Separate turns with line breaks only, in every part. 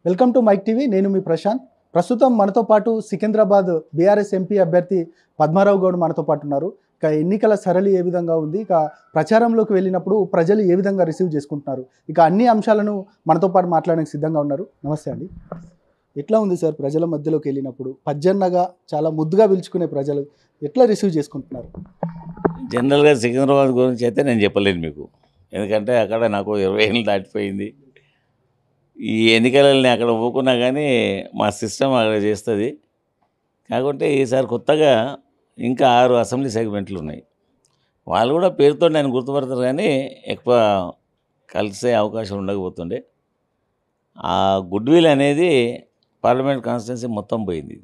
Welcome to mic TV. నేను మీ ప్రశాంత్. ప్రస్తుతం మనతో పాటు సికింద్రాబాద్ బీఆర్ఎస్ ఎంపీ అభ్యర్థి పద్మారావు గౌడ్ మనతో పాటు ఉన్నారు. ఇక ఎన్నికల సరళి ఏ విధంగా ఉంది, ఇక ప్రచారంలోకి వెళ్ళినప్పుడు ప్రజలు ఏ విధంగా రిసీవ్ చేసుకుంటున్నారు, ఇక అన్ని అంశాలను మనతో పాటు మాట్లాడడానికి సిద్ధంగా ఉన్నారు. నమస్తే అండి. ఎట్లా ఉంది సార్ ప్రజల మధ్యలోకి వెళ్ళినప్పుడు? పజ్జన్నగా చాలా ముద్దుగా పిలుచుకునే ప్రజలు ఎట్లా రిసీవ్ చేసుకుంటున్నారు?
జనరల్గా సికింద్రాబాద్ గురించి అయితే నేను చెప్పలేను మీకు, ఎందుకంటే అక్కడ నాకు 20 ఏళ్ళు దాటిపోయింది. ఈ ఎన్నికలని అక్కడ ఊకున్నా కానీ మా సిస్టమ్ అక్కడ చేస్తుంది. కాకుంటే ఈసారి కొత్తగా ఇంకా 6 అసెంబ్లీ సెగ్మెంట్లు ఉన్నాయి. వాళ్ళు కూడా పేరుతో నేను గుర్తుపడతారు కానీ ఎక్కువ కలిసే అవకాశం ఉండకపోతుండే. ఆ గుడ్ విల్ అనేది పార్లమెంట్ కాన్స్టిట్యున్సీ మొత్తం పోయింది.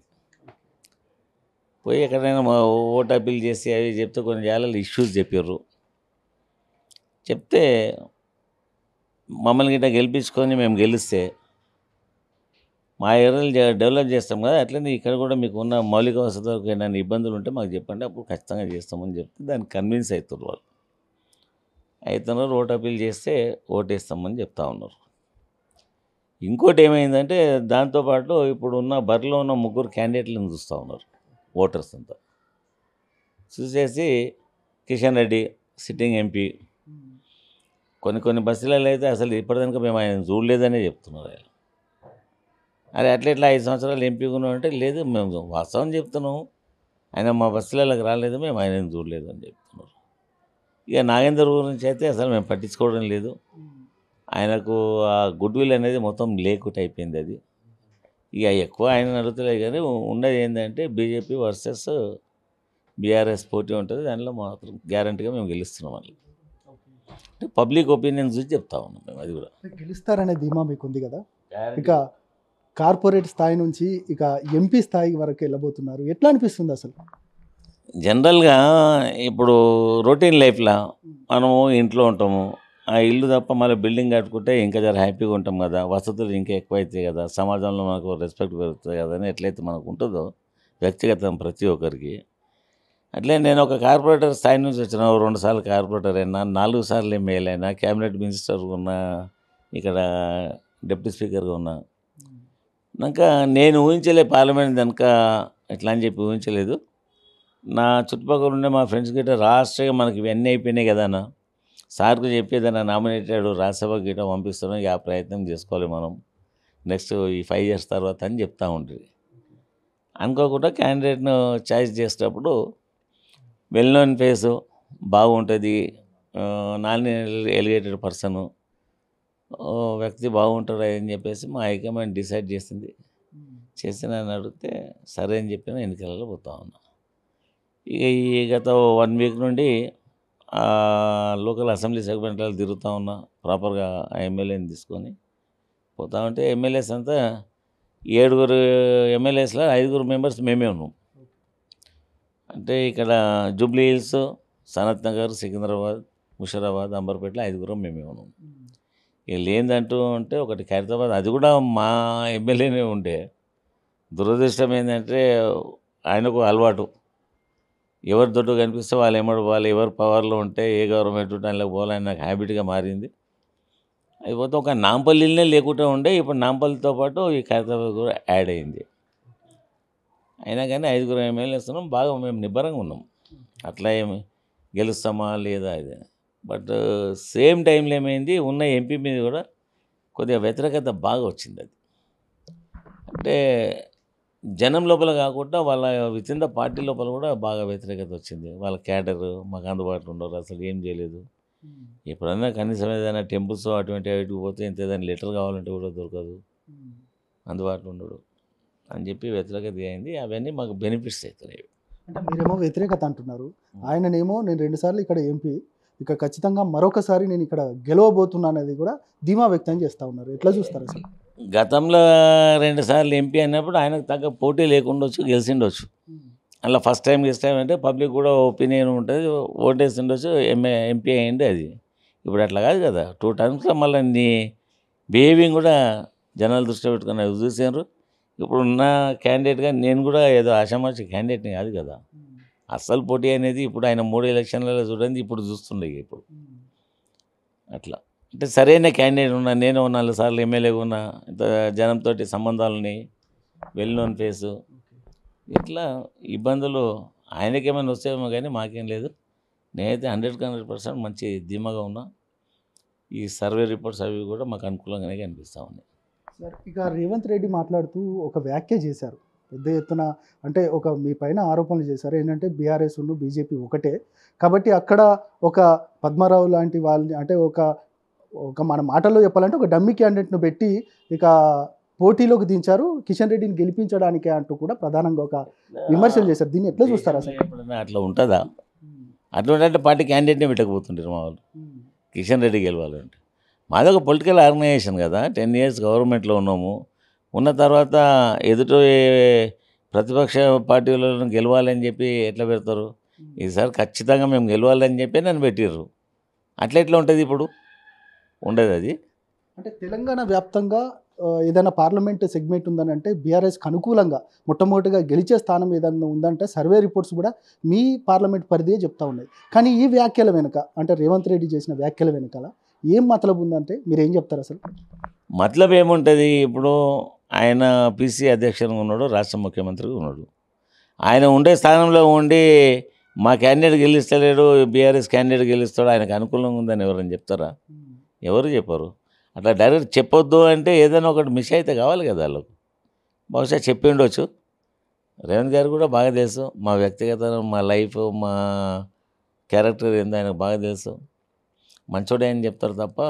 పోయి ఎక్కడైనా ఓట్ అప్పీల్ చేసి అవి చెప్తే కొన్ని జాగాలలో ఇష్యూస్ చెప్పారు. చెప్తే మమ్మల్ని గిట్ట గెలిపించుకొని మేము గెలిస్తే మా ఏరియాలు డెవలప్ చేస్తాం కదా, అట్లనే ఇక్కడ కూడా మీకు ఉన్న మౌలిక వసతులకు ఏమైనా ఇబ్బందులు ఉంటే మాకు చెప్పండి, అప్పుడు ఖచ్చితంగా చేస్తామని చెప్తే దానికి కన్విన్స్ అవుతారు వాళ్ళు. అవుతున్నారు, ఓట్ అప్పీల్ చేస్తే ఓటేస్తామని చెప్తా ఉన్నారు. ఇంకోటి ఏమైందంటే దాంతోపాటు ఇప్పుడు ఉన్న బరిలో ఉన్న 3 క్యాండిడేట్లను చూస్తూ ఉన్నారు ఓటర్స్ అంతా. చూసేసి కిషన్ రెడ్డి సిట్టింగ్ ఎంపీ, కొన్ని బస్సులలో అయితే అసలు ఇప్పటిదాకా మేము ఆయన చూడలేదనే చెప్తున్నారు. ఆయన అరే అట్లా 5 సంవత్సరాలు ఎంపీగా ఉన్నాం అంటే, లేదు మేము వాస్తవం చెప్తున్నాము, ఆయన మా బస్సులలోకి రాలేదు, మేము ఆయన చూడలేదు అని చెప్తున్నారు. ఇక నాగేందర్ గురించి అయితే అసలు మేము పట్టించుకోవడం లేదు. ఆయనకు ఆ గుడ్ విల్ అనేది మొత్తం లేకుట్ అయిపోయింది. అది ఇక ఎక్కువ ఆయన అడుగుతలేదు కానీ ఉన్నది ఏంటంటే బీజేపీ వర్సెస్ బీఆర్ఎస్ పోటీ ఉంటుంది. దానిలో మాత్రం గ్యారంటీగా మేము గెలుస్తున్నాం అని పబ్లిక్ ఒపీనియన్ చూసి చెప్తా ఉన్నాం మేము. అది కూడా
గెలుస్తారనే ధీమా మీకు ఉంది కదా. ఇక కార్పొరేట్ స్థాయి నుంచి ఇక ఎంపీ స్థాయి వరకు వెళ్ళబోతున్నారు. ఎట్లా అనిపిస్తుంది అసలు?
జనరల్గా ఇప్పుడు రొటీన్ లైఫ్లో మనము ఇంట్లో ఉంటాము, ఆ ఇల్లు తప్ప మళ్ళీ బిల్డింగ్ కట్టుకుంటే ఇంకా జర హ్యాపీగా ఉంటాం కదా, వసతులు ఇంకా ఎక్కువ అవుతాయి కదా, సమాజంలో మనకు రెస్పెక్ట్ పెరుగుతుంది కదా అని ఎట్లయితే మనకు ఉంటుందో వ్యక్తిగతం ప్రతి ఒక్కరికి, అట్లే నేను ఒక కార్పొరేటర్ స్థాయి నుంచి వచ్చిన 2 సార్లు కార్పొరేటర్ అయినా, 4 సార్లు ఎమ్మెల్యే అయినా, క్యాబినెట్ మినిస్టర్ ఉన్నా, ఇక్కడ డిప్యూటీ స్పీకర్గా ఉన్నా. కనుక నేను ఊహించలే పార్లమెంట్ కనుక ఇట్లా అని చెప్పి ఊహించలేదు. నా చుట్టుపక్కల ఉండే మా ఫ్రెండ్స్ గిట్ట రాష్ట్రంగా మనకి ఇవన్నీ అయిపోయినాయి కదా అన్న, సార్కు చెప్పేదన్నా నామినేటెడ్ రాజ్యసభ గిట్ట పంపిస్తున్నాం, ఆ ప్రయత్నం చేసుకోవాలి మనం నెక్స్ట్ ఈ 5 years తర్వాత అని చెప్తూ ఉంటుంది. అనుకోకుండా క్యాండిడేట్ను చాయిస్ చేసేటప్పుడు వెల్ నోన్ ఫేసు బాగుంటుంది, నాన్ ఎలిగేటెడ్ పర్సను వ్యక్తి బాగుంటారు అని చెప్పేసి మా హైకమాండ్ డిసైడ్ చేసింది. చేసి నన్ను అడిగితే సరే అని చెప్పిన ఎన్నికలలో పోతా ఉన్నా. ఇక ఈ గత 1 week నుండి లోకల్ అసెంబ్లీ సెగ్మెంట్లలో తిరుగుతూ ఉన్నా, ప్రాపర్గా ఆ ఎమ్మెల్యేని తీసుకొని పోతా ఉంటే ఎమ్మెల్యేస్ అంతా 7 ఎమ్మెల్యేస్లో 5 మెంబర్స్ మేమే ఉన్నాం. అంటే ఇక్కడ జూబ్లీ హిల్స్, సనత్ నగర్, సికింద్రాబాద్, ముషీరాబాద్, అంబర్పేటలో 5 మేమే ఉన్నాం. ఇక లేదంటూ ఉంటే ఒకటి ఖైరతాబాద్, అది కూడా మా ఎమ్మెల్యేనే ఉండే. దురదృష్టం ఏంటంటే ఆయనకు అలవాటు, ఎవరు దొడ్డు కనిపిస్తే వాళ్ళు వాళ్ళు ఎవరు పవర్లో ఉంటే ఏ గవర్నమెంట్ ఉంటే అందులోకి పోవాలని నాకు హ్యాబిట్గా మారింది. అయిపోతే ఒక నాంపల్లినే లేకుండా ఉండే, ఇప్పుడు నాంపల్లితో పాటు ఈ ఖైరతాబాద్ కూడా యాడ్ అయింది. అయినా కానీ 5 ఎమ్మెల్యేస్ ఉన్నాం, బాగా మేము నిబ్బరంగా ఉన్నాం. అట్లా ఏమి గెలుస్తామా లేదా ఇది. బట్ సేమ్ టైంలో ఏమైంది, ఉన్న ఎంపీ మీద కూడా కొద్దిగా వ్యతిరేకత బాగా వచ్చింది. అది అంటే జనం లోపల కాకుండా వాళ్ళ విత్ ఇన్ ద పార్టీ లోపల కూడా బాగా వ్యతిరేకత వచ్చింది. వాళ్ళ క్యాడర్ మాకు అందుబాటులో ఉండరు, అసలు ఏం చేయలేదు. ఎప్పుడన్నా కనీసం ఏదైనా టెంపుల్స్ అటువంటి వాటికి పోతే ఇంత ఏదైనా లెటర్ కావాలంటే కూడా దొరకదు, అందుబాటులో ఉండడు అని చెప్పి వ్యతిరేకత అయింది. అవన్నీ మాకు బెనిఫిట్స్ అవుతున్నాయి.
అంటే మీరేమో వ్యతిరేకత అంటున్నారు, ఆయననేమో నేను 2 సార్లు ఇక్కడ ఎంపీ, ఇక ఖచ్చితంగా మరొకసారి నేను ఇక్కడ గెలవబోతున్నా అనేది కూడా ధీమా వ్యక్తం చేస్తూ ఉన్నారు. ఎట్లా చూస్తారు అసలు?
గతంలో 2 సార్లు ఎంపీ అన్నప్పుడు ఆయనకు తగ్గ పోటీ లేకుండొచ్చు, గెలిచిండొచ్చు. అలా ఫస్ట్ టైం అంటే పబ్లిక్ కూడా ఒపీనియన్ ఉంటుంది, ఓటేసిండొచ్చు, ఎంపీ అయ్యింది. అది ఇప్పుడు అట్లా కాదు కదా, 2 termsలో మళ్ళీ నీ బిహేవింగ్ కూడా జనాలు దృష్టిలో పెట్టుకుని అవి చూసారు. ఇప్పుడు ఉన్న క్యాండిడేట్గా నేను కూడా ఏదో ఆషామాషి క్యాండిడేట్ని కాదు కదా, అస్సలు పోటీ అనేది ఇప్పుడు ఆయన 3 ఎలక్షన్లలో చూడండి ఇప్పుడు చూస్తుండే. ఇప్పుడు అట్లా అంటే సరైన క్యాండిడేట్ ఉన్నా, నేను 4 సార్లు ఎమ్మెల్యేగా ఉన్నా, ఇంత జనంతో సంబంధాలని, వెల్ నోన్ ఫేసు, ఇట్లా ఇబ్బందులు ఆయనకేమైనా వస్తేమో కానీ మాకేం లేదు. నేనైతే 100% మంచి ధీమాగా ఉన్నా. ఈ సర్వే రిపోర్ట్స్ అవి కూడా మాకు అనుకూలంగానే కనిపిస్తూ ఉన్నాయి.
సార్ ఇక రేవంత్ రెడ్డి మాట్లాడుతూ ఒక వ్యాఖ్య చేశారు పెద్ద ఎత్తున, అంటే ఒక మీ పైన ఆరోపణలు చేశారు ఏంటంటే బీఆర్ఎస్ ఉన్ను బీజేపీ ఒకటే కాబట్టి అక్కడ ఒక పద్మారావు లాంటి వాళ్ళని అంటే ఒక ఒక మన మాటల్లో చెప్పాలంటే ఒక డమ్మీ క్యాండిడేట్ను పెట్టి ఇక పోటీలోకి దించారు కిషన్ రెడ్డిని గెలిపించడానికే అంటూ కూడా ప్రధానంగా ఒక విమర్శలు చేశారు. దీన్ని ఎట్లా చూస్తారు అసలు?
ఎప్పుడైనా అట్లా ఉంటుందా? అట్లా ఉంటే పార్టీ క్యాండిడేట్నే పెట్టకపోతుంటారు మా వాళ్ళు. కిషన్ రెడ్డి గెలవాలంటే మాది ఒక పొలిటికల్ ఆర్గనైజేషన్ కదా. 10 years గవర్నమెంట్లో ఉన్నాము. ఉన్న తర్వాత ఎదుటి ప్రతిపక్ష పార్టీలను గెలవాలని చెప్పి ఎట్లా పెడతారు? ఈసారి ఖచ్చితంగా మేము గెలవాలని చెప్పి నన్ను పెట్టిర్రు. అట్లా ఎట్లా ఉంటుంది ఇప్పుడు? ఉండదు అది.
అంటే తెలంగాణ వ్యాప్తంగా ఏదైనా పార్లమెంట్ సెగ్మెంట్ ఉందని అంటే బీఆర్ఎస్కి అనుకూలంగా మొట్టమొదటిగా గెలిచే స్థానం ఏదైనా ఉందంటే సర్వే రిపోర్ట్స్ కూడా మీ పార్లమెంట్ పరిధియే చెప్తా ఉన్నాయి. కానీ ఈ వ్యాఖ్యల వెనుక అంటే రేవంత్ రెడ్డి చేసిన వ్యాఖ్యల వెనుకాల ఏం మతలబు ఉందంటే మీరు ఏం చెప్తారు అసలు?
మతలబ్ ఏముంటుంది? ఇప్పుడు ఆయన పీసీ అధ్యక్షునిగా ఉన్నాడు, రాష్ట్ర ముఖ్యమంత్రిగా ఉన్నాడు. ఆయన ఉండే స్థానంలో ఉండి మా క్యాండిడేట్ గెలుస్తలేడు, బీఆర్ఎస్ క్యాండిడేట్ గెలుస్తాడు, ఆయనకు అనుకూలంగా ఉందని ఎవరైనా చెప్తారా? ఎవరు చెప్పరు. అట్లా డైరెక్ట్ చెప్పొద్దు అంటే ఏదైనా ఒకటి మిస్ అయితే కావాలి కదా వాళ్ళకు. బహుశా చెప్పి ఉండొచ్చు. రేవంత్ గారు కూడా బాగా తెలుసు మా వ్యక్తిగత, మా లైఫ్, మా క్యారెక్టర్ ఏందో ఆయనకు బాగా తెలుసు. మంచోడే అని చెప్తారు తప్ప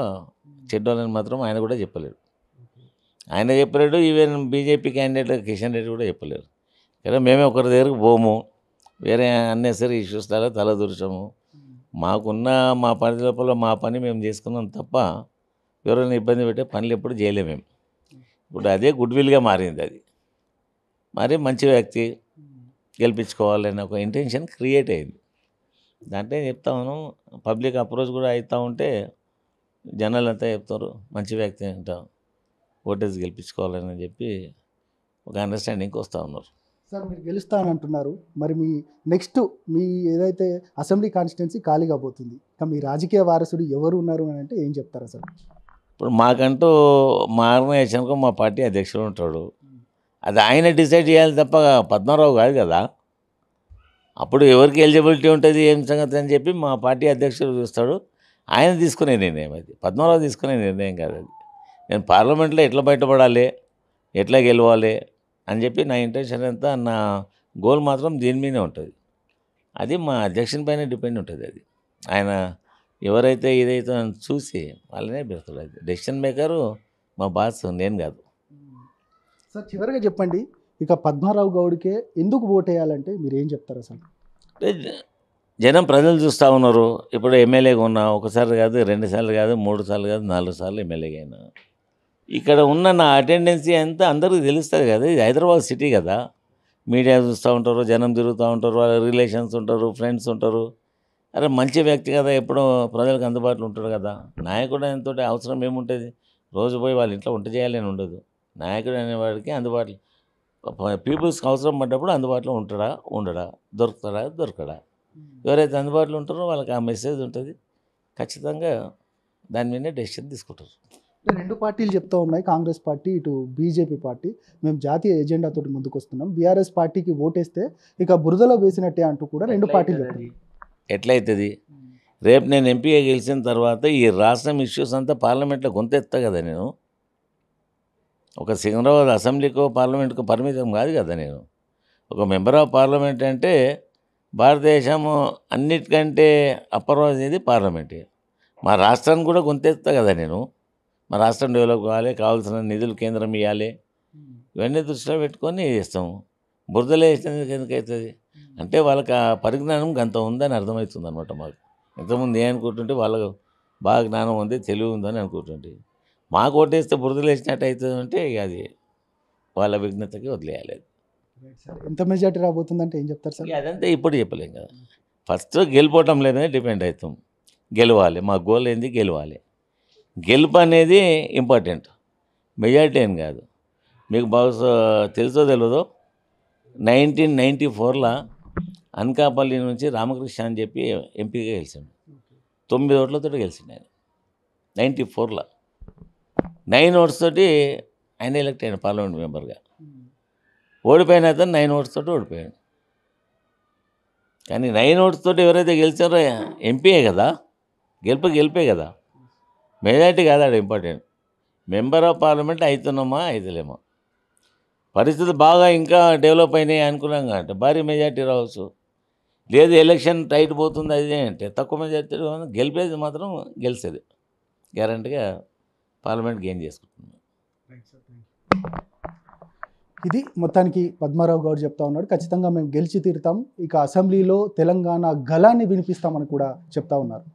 చెడ్డోళ్ళని మాత్రం ఆయన కూడా చెప్పలేడు. ఆయన చెప్పలేడు, even BJP candidate Kishan Reddy కూడా చెప్పలేరు. కదా మేమే ఒకరి దగ్గరకు పోము, వేరే అన్నెసరీ ఇష్యూస్ తలదూర్చాము. మాకున్న మా పని లోపల మా పని మేము చేసుకున్నాం తప్ప ఎవరైనా ఇబ్బంది పెట్టే పనులు ఎప్పుడు చేయలేము మేము. ఇప్పుడు అదే గుడ్ విల్గా మారింది. అది మరి మంచి వ్యక్తి గెలిపించుకోవాలనే ఒక ఇంటెన్షన్ క్రియేట్ అయింది. దాంట్లో చెప్తా ఉన్నాం, పబ్లిక్ అప్రోచ్ కూడా అవుతూ ఉంటే జనాలు అంతా చెప్తారు మంచి వ్యక్తి అంట, ఓటేసి గెలిపించుకోవాలని చెప్పి ఒక అండర్స్టాండింగ్కి వస్తూ ఉన్నారు.
సార్ మీరు గెలుస్తానంటున్నారు, మరి మీ నెక్స్ట్ మీ ఏదైతే అసెంబ్లీ కాన్స్టిట్యున్సీ ఖాళీగా పోతుంది, ఇంకా మీ రాజకీయ వారసుడు ఎవరు ఉన్నారు అని అంటే ఏం చెప్తారు అసలు?
ఇప్పుడు మాకంటూ మా ఆర్గనైజేషన్కు మా పార్టీ అధ్యక్షుడు ఉంటాడు. అది ఆయన డిసైడ్ చేయాలి తప్ప పద్మారావు కాదు కదా. అప్పుడు ఎవరికి ఎలిజిబిలిటీ ఉంటుంది ఏం సంగతి అని చెప్పి మా పార్టీ అధ్యక్షుడు చూస్తాడు. ఆయన తీసుకునే నిర్ణయం అది, పద్మారావు తీసుకునే నిర్ణయం కాదు అది. నేను పార్లమెంట్లో ఎట్లా బయటపడాలి, ఎట్లా గెలవాలి అని చెప్పి నా ఇంటెన్షన్ అంతా, నా గోల్ మాత్రం దీని మీదే ఉంటుంది. అది మా అధ్యక్షుని పైన డిపెండ్ ఉంటుంది. అది ఆయన ఎవరైతే ఇదైతే చూసి వాళ్ళనే పెడతాడు. అది డెసిషన్ మేకరు మా బాస్, నేను కాదు.
సార్ చివరిగా చెప్పండి, ఇక పద్మారావు గౌడ్కే ఎందుకు ఓటేయాలంటే మీరు ఏం చెప్తారు అసలు?
జనం ప్రజలు చూస్తూ ఉన్నారు. ఇప్పుడు ఎమ్మెల్యేగా ఉన్నా, ఒకసారి కాదు, 2 సార్లు కాదు, 3 సార్లు కాదు, 4 సార్లు ఎమ్మెల్యేగా అయినా. ఇక్కడ ఉన్న నా అటెండెన్సీ అంతా అందరికీ తెలుస్తుంది కదా. ఇది హైదరాబాద్ సిటీ కదా. మీడియా చూస్తూ ఉంటారు, జనం తిరుగుతూ ఉంటారు, వాళ్ళ రిలేషన్స్ ఉంటారు, ఫ్రెండ్స్ ఉంటారు. అరే మంచి వ్యక్తి కదా, ఎప్పుడూ ప్రజలకు అందుబాటులో ఉంటాడు కదా. నాయకుడు ఆయనతో అవసరం ఏముంటుంది? రోజు పోయి వాళ్ళ ఇంట్లో వంట చేయాలని ఉండదు. నాయకుడు అనేవాడికి అందుబాటులో, పీపుల్స్కి అవసరం పడ్డప్పుడు అందుబాటులో ఉంటాడా, ఉండడా, దొరకడా. ఎవరైతే అందుబాటులో ఉంటారో వాళ్ళకి ఆ మెసేజ్ ఉంటుంది. ఖచ్చితంగా దాని మీదనే డెసిషన్ తీసుకుంటారు.
2 పార్టీలు చెప్తూ ఉన్నాయి, కాంగ్రెస్ పార్టీ, ఇటు బీజేపీ పార్టీ, మేము జాతీయ ఎజెండాతో ముందుకు వస్తున్నాం, బీఆర్ఎస్ పార్టీకి ఓటేస్తే ఇక బురదలో వేసినట్టే అంటూ కూడా 2 పార్టీలు చెప్తాయి.
ఎట్లయితుంది? రేపు నేను ఎంపీగా గెలిచిన తర్వాత ఈ రాష్ట్రం ఇష్యూస్ అంతా పార్లమెంట్లో గొంతెత్తా కదా. నేను ఒక సికింద్రాబాద్ అసెంబ్లీకో పార్లమెంట్కో పరిమితం కాదు కదా. నేను ఒక మెంబర్ ఆఫ్ పార్లమెంట్ అంటే భారతదేశము అన్నిటికంటే అప్పర్ ఇది పార్లమెంటే. మా రాష్ట్రాన్ని కూడా గొంతెత్తా కదా నేను. మా రాష్ట్రం డెవలప్ కావాలి, కావాల్సిన నిధులు కేంద్రం ఇవ్వాలి, ఇవన్నీ దృష్టిలో పెట్టుకొని చేస్తాము. బురదలో వేసినందుకు ఎందుకు అవుతుంది అంటే వాళ్ళకి ఆ పరిజ్ఞానం అంత ఉందని అర్థమవుతుంది అనమాట. మాకు ఇంతకుముందు ఏమనుకుంటుంటే వాళ్ళకు బాగా జ్ఞానం ఉంది, తెలివి ఉందని అనుకుంటుంటే, మాకు ఓటేస్తే బురదలు వేసినట్టు అవుతుంది అంటే ఇక అది వాళ్ళ విఘ్నతకి వదిలేయాలి.
ఎంత మెజార్టీ రాబోతుందంటే ఏం చెప్తారు సార్?
అదంతా ఇప్పుడు చెప్పలేం కదా. ఫస్ట్ గెలిపోవటం లేదని డిపెండ్ అవుతాం. గెలవాలి, మా గోల్ ఏంది? గెలవాలి. గెలుపు అనేది ఇంపార్టెంట్, మెజారిటీ ఏం కాదు. మీకు బహుశా తెలుసో తెలియదో, 1994లో అనకాపల్లి నుంచి రామకృష్ణ అని చెప్పి ఎంపీగా గెలిచాడు. 9 ఓట్లతో గెలిచిండు ఆయన. 94లో 9 ఓట్స్ తోటి ఆయన ఎలక్ట్ అయ్యాడు పార్లమెంట్ మెంబర్గా. ఓడిపోయిన అతను 9 ఓట్స్ తోటి ఓడిపోయాడు. కానీ 9 ఓట్స్ తోటి ఎవరైతే గెలిచారో ఎంపీయే కదా, గెలిపే కదా, మెజారిటీ కాదు అది ఇంపార్టెంట్. మెంబర్ ఆఫ్ పార్లమెంట్ అవుతున్నామా అవుతలేమా, పరిస్థితులు బాగా ఇంకా డెవలప్ అయినాయి అనుకున్నాం కాబట్టి భారీ మెజారిటీ రావచ్చు. లేదు ఎలక్షన్ టైట్ పోతుంది అది అంటే తక్కువ మెజారిటీ గెలిపేది మాత్రం గెలిచేది గ్యారంటీగా పార్లమెంట్ గెయిన్ చేసుకుంటున్నాం.
ఇది మొత్తానికి పద్మారావు గౌడ్ చెప్తా ఉన్నాడు. ఖచ్చితంగా మేము గెలిచి తీరుతాం, ఇక అసెంబ్లీలో తెలంగాణ గళాన్ని వినిపిస్తామని కూడా చెప్తా ఉన్నారు.